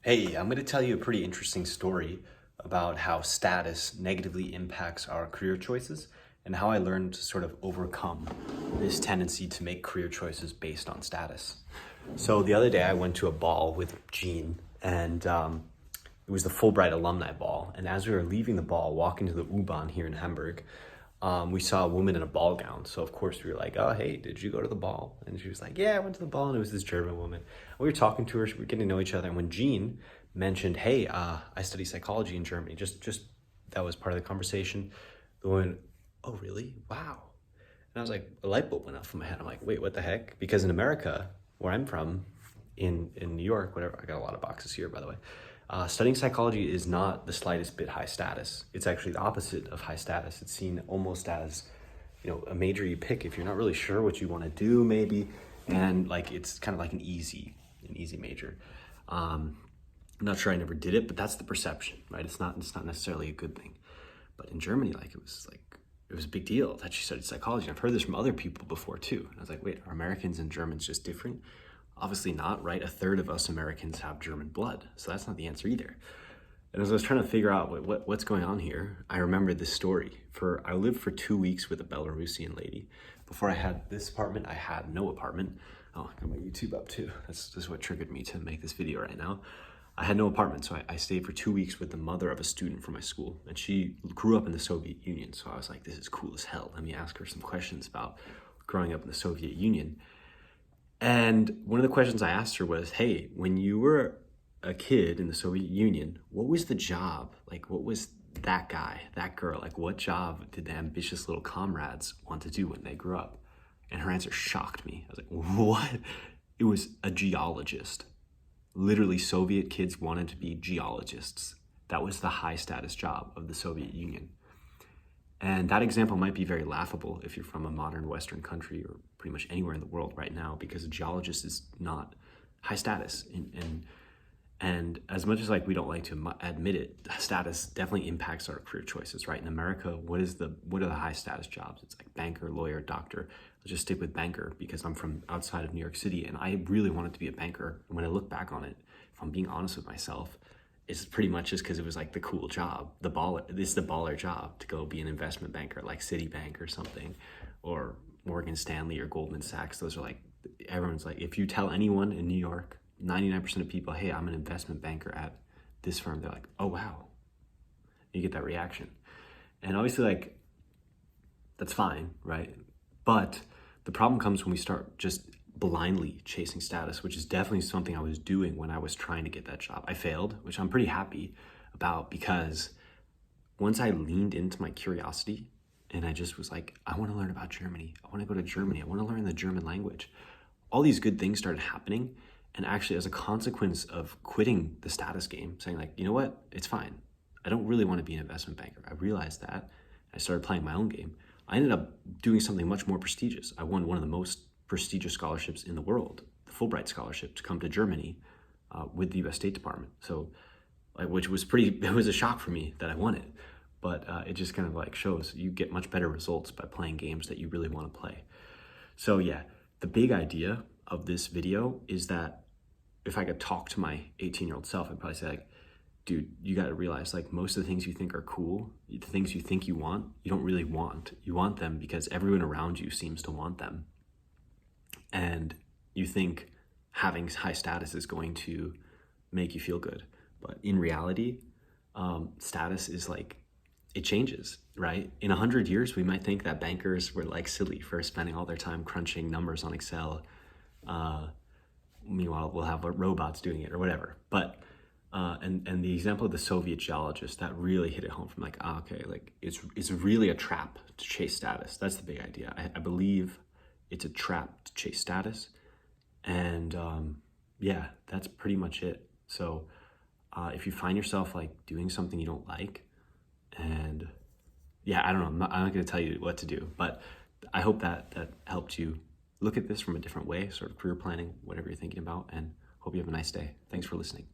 Hey, I'm going to tell you a pretty interesting story about how status negatively impacts our career choices and how I learned to sort of overcome this tendency to make career choices based on status. So the other day I went to a ball with Gene and it was the Fulbright alumni ball. And as we were leaving the ball, walking to the U-Bahn here in Hamburg, we saw a woman in a ball gown. So of course we were like, oh, hey, did you go to the ball? And she was like, yeah, I went to the ball. And it was this German woman. We were talking to her, we were getting to know each other. And when Jean mentioned, hey, I study psychology in Germany, just that was part of the conversation. The woman, oh, really? Wow. And I was like, a light bulb went off in my head. I'm like, wait, what the heck? Because in America, where I'm from, in New York, whatever, I got a lot of boxes here, by the way. Studying psychology is not the slightest bit high status. It's actually the opposite of high status. It's seen almost as, a major you pick if you're not really sure what you want to do, maybe, and like it's kind of like an easy major. I'm not sure, I never did it, but that's the perception, right? It's not necessarily a good thing. But in Germany, it was a big deal that she studied psychology. I've heard this from other people before too. And I was like, wait, are Americans and Germans just different? Obviously not, right? A third of us Americans have German blood, so that's not the answer either. And as I was trying to figure out what's going on here, I remembered this story. I lived for 2 weeks with a Belarusian lady. Before I had this apartment, I had no apartment. Oh, I got my YouTube up too. This is what triggered me to make this video right now. I had no apartment, so I stayed for 2 weeks with the mother of a student from my school, and she grew up in the Soviet Union, so I was like, this is cool as hell. Let me ask her some questions about growing up in the Soviet Union. And one of the questions I asked her was, hey, when you were a kid in the Soviet Union, what was the job? Like, what was that guy, that girl? Like, what job did the ambitious little comrades want to do when they grew up? And her answer shocked me. I was like, what? It was a geologist. Literally, Soviet kids wanted to be geologists. That was the high status job of the Soviet Union. And that example might be very laughable if you're from a modern Western country or pretty much anywhere in the world right now, because a geologist is not high status. And as much as we don't like to admit it, status definitely impacts our career choices, right? In America, what are the high status jobs? It's like banker, lawyer, doctor. Let's just stick with banker because I'm from outside of New York City and I really wanted to be a banker. And when I look back on it, if I'm being honest with myself, it's pretty much just because it was like the cool job, this is the baller job to go be an investment banker like Citibank or something, or Morgan Stanley or Goldman Sachs. Those are everyone's like, if you tell anyone in New York, 99% of people, hey, I'm an investment banker at this firm, they're like, oh, wow. You get that reaction. And obviously that's fine, right? But the problem comes when we start just blindly chasing status, which is definitely something I was doing when I was trying to get that job. I failed, which I'm pretty happy about, because once I leaned into my curiosity and I just was like, I want to learn about Germany. I want to go to Germany. I want to learn the German language. All these good things started happening. And actually, as a consequence of quitting the status game, saying you know what, it's fine. I don't really want to be an investment banker. I realized that. I started playing my own game. I ended up doing something much more prestigious. I won one of the most prestigious scholarships in the world, the Fulbright scholarship, to come to Germany with the U.S. State Department. So, which was it was a shock for me that I won it. But it just kind of shows you get much better results by playing games that you really want to play. So yeah, the big idea of this video is that if I could talk to my 18-year-old self, I'd probably say dude, you got to realize most of the things you think are cool, the things you think you want, you don't really want. You want them because everyone around you seems to want them. And you think having high status is going to make you feel good. But in reality, status is it changes, right? In 100 years, we might think that bankers were silly for spending all their time crunching numbers on Excel. Meanwhile, we'll have robots doing it or whatever. But and the example of the Soviet geologist, that really hit it home from okay, it's really a trap to chase status. That's the big idea. I believe it's a trap to chase status. And yeah, that's pretty much it. So if you find yourself doing something you don't like, and yeah, I don't know, I'm not going to tell you what to do, but I hope that helped you look at this from a different way, sort of career planning, whatever you're thinking about, and hope you have a nice day. Thanks for listening.